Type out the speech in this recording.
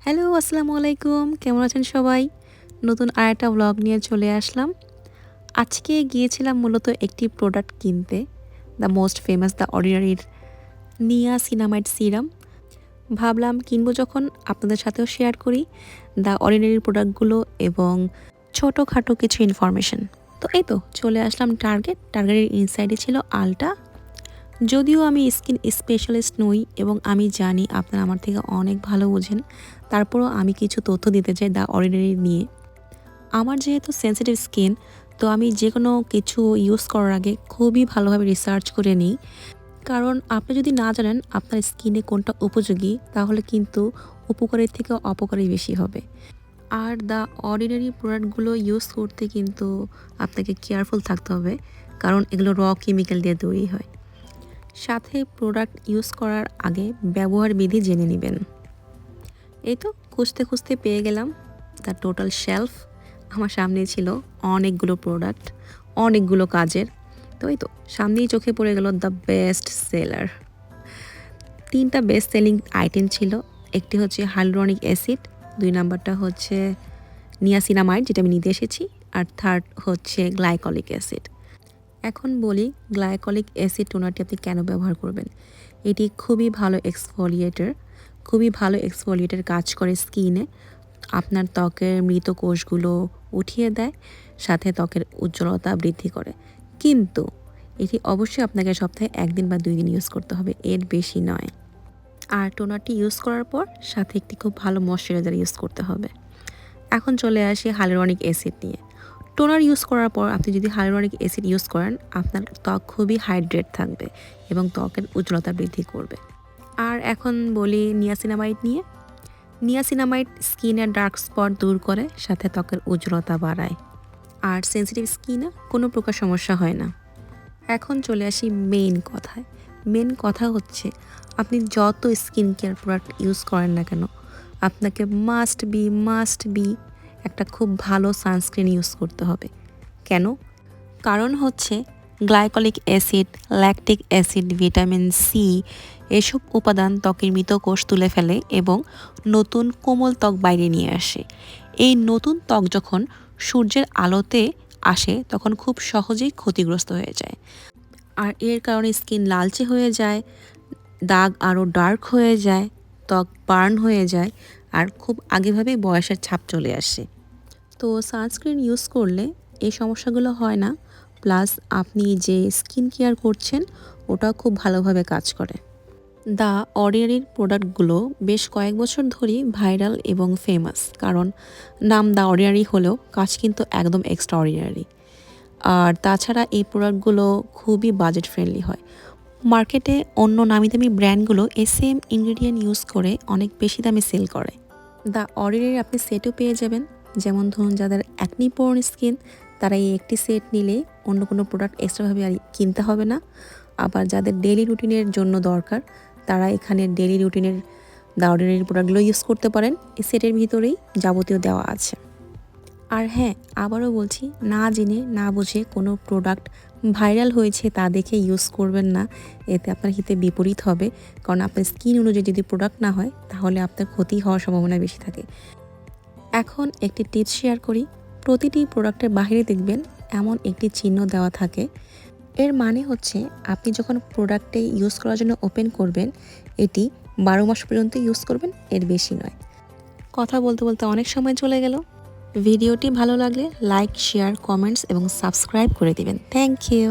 Hello, আসসালামু আলাইকুম। কেমন আছেন সবাই? নতুন আরেকটা ব্লগ নিয়ে চলে আসলাম। আজকে গিয়েছিলাম মূলত একটি প্রোডাক্ট কিনতে। দ্য মোস্ট ফেমাস দ্য অর্ডিনারির নিয়াসিনামাইড সিরাম। ভাবলাম কিনবো যখন আপনাদের সাথেও শেয়ার করি দ্য অর্ডিনারির প্রোডাক্টগুলো এবং ছোটোখাটো কিছু ইনফরমেশন। তো এই তো চলে আসলাম টার্গেটের ইনসাইডে ছিল আলটা। যদিও আমি স্কিন স্পেশালিস্ট নই এবং আমি জানি আপনারা আমার থেকে অনেক ভালো বোঝেন, তারপরও আমি কিছু তথ্য দিতে চাই দ্য অর্ডিনারি নিয়ে। আমার যেহেতু সেনসিটিভ স্কিন, তো আমি যে কোনো কিছু ইউজ করার আগে খুবই ভালোভাবে রিসার্চ করে নিই। কারণ আপনি যদি না জানেন আপনার স্কিনে কোনটা উপযোগী, তাহলে কিন্তু উপকারের থেকে অপকারই বেশি হবে। আর দ্য অর্ডিনারি প্রোডাক্টগুলো ইউজ করতে কিন্তু আপনাকে কেয়ারফুল থাকতে হবে, কারণ এগুলো র কেমিক্যাল দিয়ে তৈরি হয়। সাথে প্রোডাক্ট ইউজ করার আগে ব্যবহার বিধি জেনে নেবেন। এই তো খুঁজতে খুঁজতে পেয়ে গেলাম দ্য টোটাল শেলফ। আমার সামনে ছিল অনেকগুলো প্রোডাক্ট, অনেকগুলো কাজের। তো এই তো সামনেই চোখে পড়ে গেল দ্য বেস্ট সেলার। 3টা বেস্ট সেলিং আইটেম ছিল। একটি হচ্ছে হাইলুরনিক অ্যাসিড, 2 নাম্বারটা হচ্ছে নিয়াসিনামাইড যেটা আমি নিতে এসেছি, আর থার্ড হচ্ছে গ্লাইকলিক অ্যাসিড। এখন বলি গ্লাইকলিক অ্যাসিড টোনারটি আপনি কেন ব্যবহার করবেন। এটি খুবই ভালো এক্সফোলিয়েটার কাজ করে স্কিনে। আপনার ত্বকের মৃত কোষগুলো উঠিয়ে দেয়, সাথে ত্বকের উজ্জ্বলতা বৃদ্ধি করে। কিন্তু এটি অবশ্যই আপনাকে সপ্তাহে 1 দিন বা 2 দিন ইউজ করতে হবে, এর বেশি নয়। আর টোনারটি ইউজ করার পর সাথে একটি খুব ভালো ময়শ্চারাইজার ইউজ করতে হবে। এখন চলে আসি হাইলুরনিক অ্যাসিড নিয়ে। টোনার ইউজ করার পর আপনি যদি হাইলুরনিক অ্যাসিড ইউজ করেন, আপনার ত্বক খুবই হাইড্রেট থাকবে এবং ত্বকের উজ্জ্বলতা বৃদ্ধি করবে। আর এখন বলি নিয়াসিনামাইড নিয়ে। নিয়াসিনামাইড স্কিনের ডার্ক স্পট দূর করে, সাথে ত্বকের উজ্জ্বলতা বাড়ায়। আর সেনসিটিভ স্কিনে কোনো প্রকার সমস্যা হয় না। এখন চলে আসি মেন কথা হচ্ছে আপনি যত স্কিন কেয়ার প্রোডাক্ট ইউজ করেন না কেন, আপনাকে মাস্ট বি একটা খুব ভালো সানস্ক্রিন ইউজ করতে হবে। কেন? কারণ হচ্ছে glycolic acid, lactic acid, vitamin C এসব উপাদান ত্বকের মৃত কোষ তুলে ফেলে এবং নতুন কোমল ত্বক বাইরে নিয়ে আসে। এই নতুন ত্বক যখন সূর্যের আলোতে আসে তখন খুব সহজেই ক্ষতিগ্রস্ত হয়ে যায়। আর এর কারণে স্কিন লালচে হয়ে যায়, দাগ আরও ডার্ক হয়ে যায়, ত্বক বার্ন হয়ে যায়, আর খুব আগেভাবেই বয়সের ছাপ চলে আসে। তো সানস্ক্রিন ইউজ করলে এই সমস্যাগুলো হয় না, প্লাস আপনি যে স্কিন কেয়ার করছেন ওটাও খুব ভালোভাবে কাজ করে। দ্য অর্ডিনারির প্রোডাক্টগুলো বেশ কয়েক বছর ধরেই ভাইরাল এবং ফেমাস, কারণ নাম দ্য অর্ডিনারি হলেও কাজ কিন্তু একদম এক্সট্রা অর্ডিনারি। আর তাছাড়া এই প্রোডাক্টগুলো খুবই বাজেট ফ্রেন্ডলি হয়। মার্কেটে অন্য নামি দামি ব্র্যান্ডগুলো এই সেম ইনগ্রিডিয়েন্ট ইউজ করে অনেক বেশি দামে সেল করে। দ্য অর্ডিনারি আপনি সেটও পেয়ে যাবেন। যেমন ধরুন যাদের অ্যাকনি প্রোন স্কিন, তারা এই একটি সেট নিলে অন্য কোনো প্রোডাক্ট এক্সট্রাভাবে আর কিনতে হবে না। আবার যাদের ডেইলি রুটিনের জন্য দরকার, তারা এখানে ডেইলি রুটিনের দ্য অর্ডিনারি প্রোডাক্টগুলো ইউজ করতে পারেন। এই সেটের ভিতরেই যাবতীয় দেওয়া আছে। আর হ্যাঁ, আবারও বলছি, না জেনে না বুঝে কোনো প্রোডাক্ট ভাইরাল হয়েছে তা দেখে ইউজ করবেন না। এতে আপনার হিতে বিপরীত হবে, কারণ আপনার স্কিন অনুযায়ী যদি প্রোডাক্ট না হয় তাহলে আপনার ক্ষতি হওয়ার সম্ভাবনা বেশি থাকে। এখন একটি টিপস শেয়ার করি। প্রতিটি প্রোডাক্টের বাইরে দেখবেন এমন একটি চিহ্ন দেওয়া থাকে। এর মানে হচ্ছে আপনি যখন প্রোডাক্টে ইউজ করার জন্য ওপেন করবেন, এটি 12 মাস পর্যন্ত ইউজ করবেন, এর বেশি নয়। কথা বলতে বলতে অনেক সময় চলে গেল। ভিডিওটি ভালো লাগলে লাইক, শেয়ার, কমেন্টস এবং সাবস্ক্রাইব করে দিবেন। Thank you.